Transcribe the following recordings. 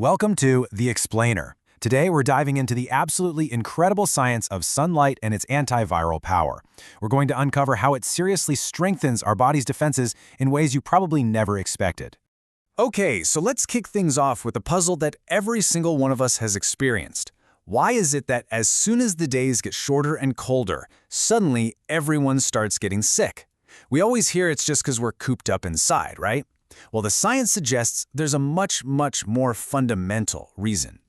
Welcome to The Explainer. Today we're diving into the absolutely incredible science of sunlight and its antiviral power. We're going to uncover how it seriously strengthens our body's defenses in ways you probably never expected. Okay, so let's kick things off with a puzzle that every single one of us has experienced. Why is it that as soon as the days get shorter and colder, suddenly everyone starts getting sick? We always hear it's just because we're cooped up inside, right? Well, the science suggests there's a much more fundamental reason.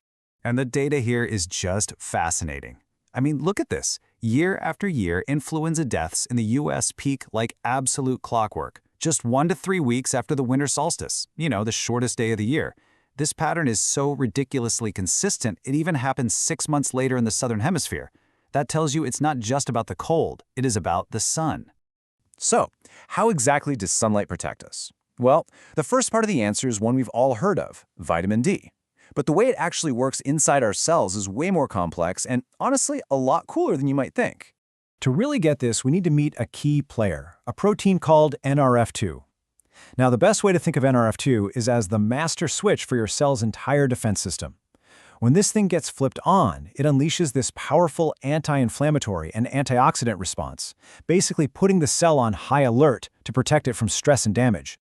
And the data here is just fascinating. I mean, look at this. Year after year, influenza deaths in the US peak like absolute clockwork, just 1 to 3 weeks after the winter solstice, the shortest day of the year. This pattern is so ridiculously consistent, it even happens 6 months later in the southern hemisphere. That tells you it's not just about the cold, it is about the sun. So, how exactly does sunlight protect us? Well, the first part of the answer is one we've all heard of, vitamin D. But the way it actually works inside our cells is way more complex and, honestly, a lot cooler than you might think. To really get this, we need to meet a key player, a protein called NRF2. Now, the best way to think of NRF2 is as the master switch for your cell's entire defense system. When this thing gets flipped on, it unleashes this powerful anti-inflammatory and antioxidant response, basically putting the cell on high alert to protect it from stress and damage.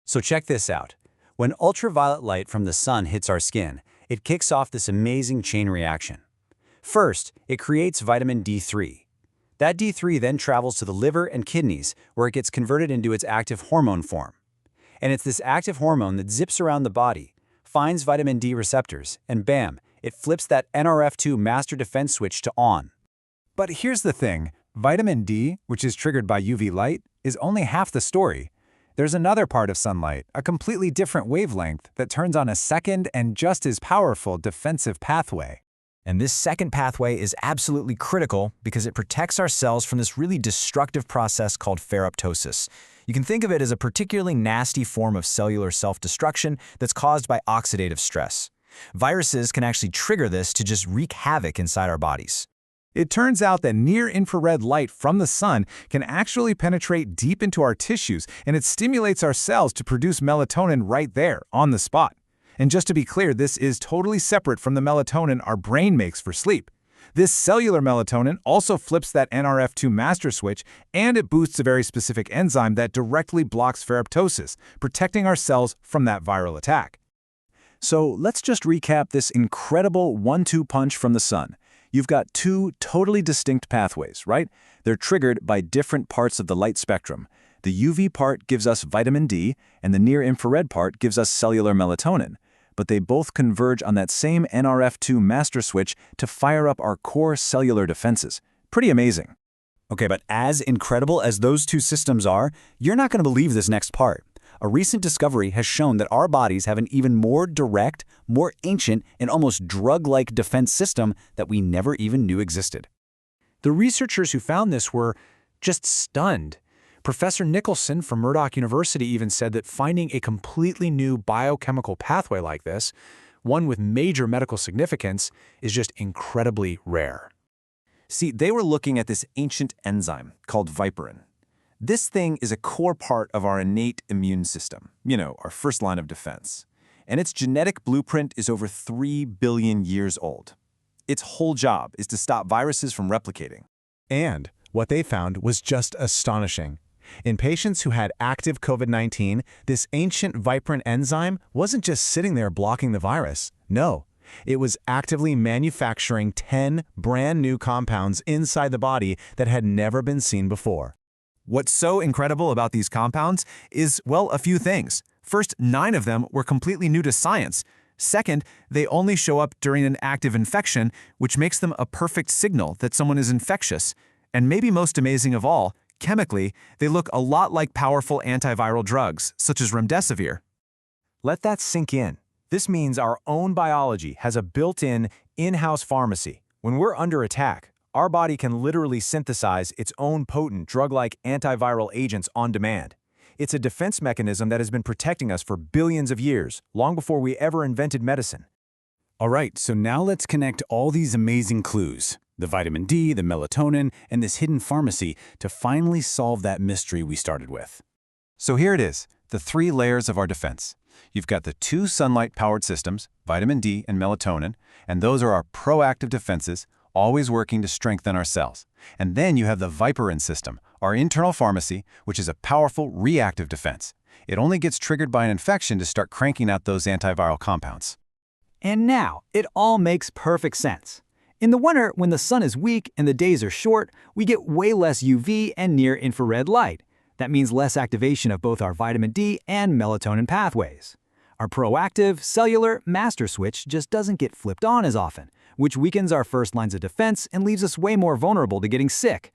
So check this out. When ultraviolet light from the sun hits our skin, it kicks off this amazing chain reaction. First, it creates vitamin D3. That D3 then travels to the liver and kidneys, where it gets converted into its active hormone form. And it's this active hormone that zips around the body, finds vitamin D receptors, and bam, it flips that NRF2 master defense switch to on. But here's the thing, vitamin D, which is triggered by UV light, is only half the story. There's another part of sunlight, a completely different wavelength, that turns on a second and just as powerful defensive pathway. And this second pathway is absolutely critical because it protects our cells from this really destructive process called ferroptosis. You can think of it as a particularly nasty form of cellular self-destruction that's caused by oxidative stress. Viruses can actually trigger this to just wreak havoc inside our bodies. It turns out that near-infrared light from the sun can actually penetrate deep into our tissues, and it stimulates our cells to produce melatonin right there, on the spot. And just to be clear, this is totally separate from the melatonin our brain makes for sleep. This cellular melatonin also flips that NRF2 master switch, and it boosts a very specific enzyme that directly blocks ferroptosis, protecting our cells from that viral attack. So let's just recap this incredible 1-2 punch from the sun. You've got two totally distinct pathways, right? They're triggered by different parts of the light spectrum. The UV part gives us vitamin D, and the near-infrared part gives us cellular melatonin. But they both converge on that same NRF2 master switch to fire up our core cellular defenses. Pretty amazing. Okay, but as incredible as those two systems are, you're not going to believe this next part. A recent discovery has shown that our bodies have an even more direct, more ancient, and almost drug-like defense system that we never even knew existed. The researchers who found this were just stunned. Professor Nicholson from Murdoch University even said that finding a completely new biochemical pathway like this, one with major medical significance, is just incredibly rare. See, they were looking at this ancient enzyme called viperin. This thing is a core part of our innate immune system, our first line of defense. And its genetic blueprint is over 3 billion years old. Its whole job is to stop viruses from replicating. And what they found was just astonishing. In patients who had active COVID-19, this ancient viperin enzyme wasn't just sitting there blocking the virus. No, it was actively manufacturing 10 brand new compounds inside the body that had never been seen before. What's so incredible about these compounds is, well, a few things. First, 9 of them were completely new to science. Second, they only show up during an active infection, which makes them a perfect signal that someone is infectious. And maybe most amazing of all, chemically, they look a lot like powerful antiviral drugs, such as remdesivir. Let that sink in. This means our own biology has a built-in, in-house pharmacy. When we're under attack, our body can literally synthesize its own potent drug-like antiviral agents on demand. It's a defense mechanism that has been protecting us for billions of years, long before we ever invented medicine. All right, so now let's connect all these amazing clues, the vitamin D, the melatonin, and this hidden pharmacy, to finally solve that mystery we started with. So here it is, the 3 layers of our defense. You've got the two sunlight-powered systems, vitamin D and melatonin, and those are our proactive defenses, always working to strengthen our cells. And then you have the Viperin system, our internal pharmacy, which is a powerful reactive defense. It only gets triggered by an infection to start cranking out those antiviral compounds. And now, it all makes perfect sense. In the winter, when the sun is weak and the days are short, we get way less UV and near-infrared light. That means less activation of both our vitamin D and melatonin pathways. Our proactive, cellular master switch just doesn't get flipped on as often, which weakens our first lines of defense and leaves us way more vulnerable to getting sick.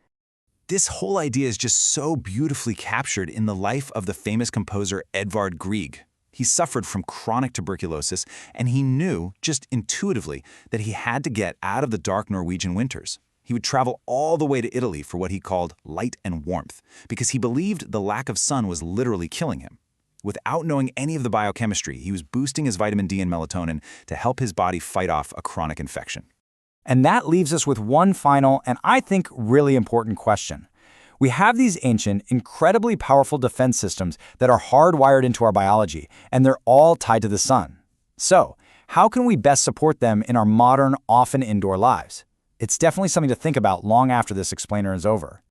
This whole idea is just so beautifully captured in the life of the famous composer Edvard Grieg. He suffered from chronic tuberculosis, and he knew, just intuitively, that he had to get out of the dark Norwegian winters. He would travel all the way to Italy for what he called light and warmth, because he believed the lack of sun was literally killing him. Without knowing any of the biochemistry, he was boosting his vitamin D and melatonin to help his body fight off a chronic infection. And that leaves us with one final and I think really important question. We have these ancient, incredibly powerful defense systems that are hardwired into our biology, and they're all tied to the sun. So, how can we best support them in our modern, often indoor lives? It's definitely something to think about long after this explainer is over.